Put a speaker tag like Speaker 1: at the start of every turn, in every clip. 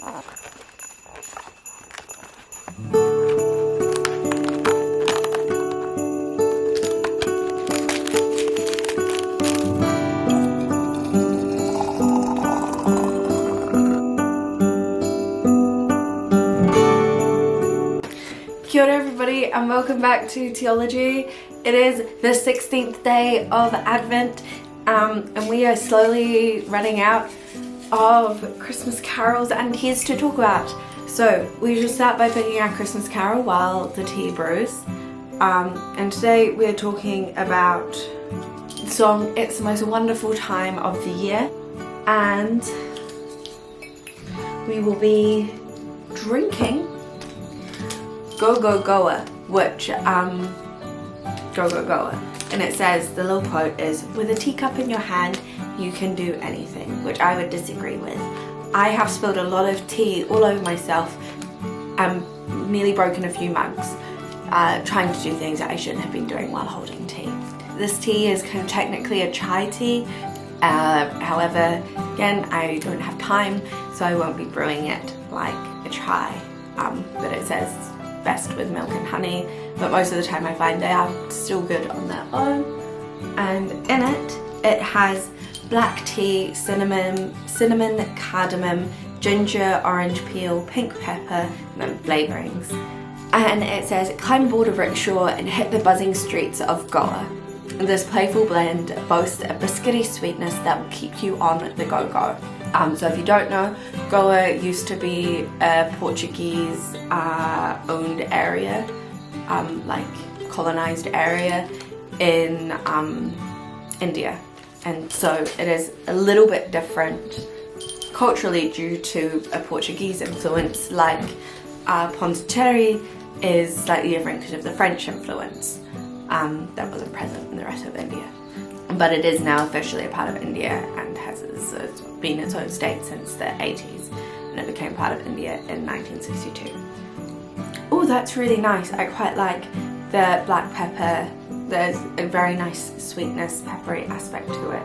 Speaker 1: Kia ora everybody and welcome back to Theology. It is the 16th day of Advent and we are slowly running out of Christmas carols and teas to talk about. So we should start by picking our Christmas carol while the tea brews. And today we're talking about the song It's the Most Wonderful Time of the Year, and we will be drinking Go Go Goa, which Go Go Goa, and it says, the little quote is, with a teacup in your hand you can do anything, which I would disagree with. I have spilled a lot of tea all over myself and nearly broken a few mugs trying to do things that I shouldn't have been doing while holding tea. This tea is kind of technically a chai tea, however, again, I don't have time, so I won't be brewing it like a chai, but it says best with milk and honey, but most of the time I find they are still good on their own. And in it has black tea, cinnamon, cardamom, ginger, orange peel, pink pepper, and then flavourings. And it says, climb aboard a rickshaw and hit the buzzing streets of Goa. This playful blend boasts a biscuity sweetness that will keep you on the go-go. So if you don't know, Goa used to be a Portuguese owned area, like colonized area in India. And so it is a little bit different culturally due to a Portuguese influence, like Pondicherry is slightly different because of the French influence that wasn't present in the rest of India. But it is now officially a part of India and has been its own state since the 80s, and it became part of India in 1962. Oh, that's really nice. I quite like the black pepper. There's a very nice sweetness, peppery aspect to it.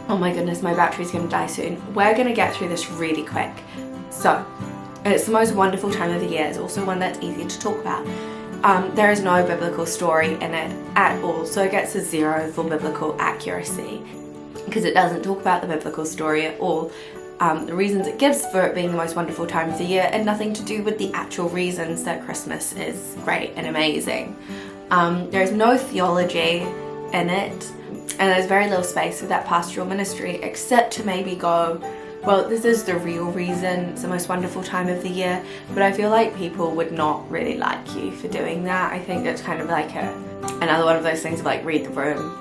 Speaker 1: Oh my goodness, my battery's gonna die soon. We're gonna get through this really quick. So, it's the most wonderful time of the year. It's also one that's easy to talk about. There is no biblical story in it at all, so it gets a 0 for biblical accuracy because it doesn't talk about the biblical story at all. The reasons it gives for it being the most wonderful time of the year and nothing to do with the actual reasons that Christmas is great and amazing. There's no theology in it, and there's very little space for that pastoral ministry except to maybe go, well, this is the real reason it's the most wonderful time of the year, but I feel like people would not really like you for doing that. I think it's kind of like another one of those things of like read the room.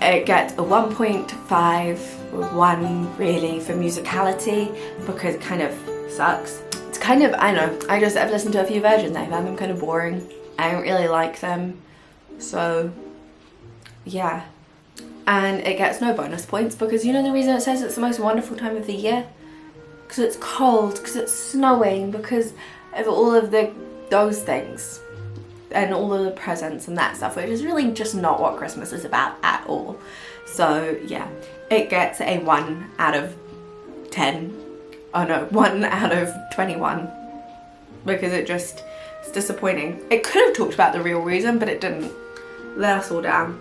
Speaker 1: It gets a 1.5 or 1 really for musicality because it kind of sucks. It's kind of, I don't know, I've listened to a few versions, I found them kind of boring. I don't really like them, so yeah. And it gets no bonus points because you know the reason it says it's the most wonderful time of the year? Because it's cold, because it's snowing, because of all of those things and all of the presents and that stuff, which is really just not what Christmas is about at all. So yeah, it gets a 1 out of 10. Oh no, 1 out of 21 because it's disappointing. It could have talked about the real reason, but it didn't. Let us all down.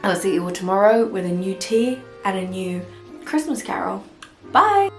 Speaker 1: I'll see you all tomorrow with a new tea and a new Christmas carol. Bye!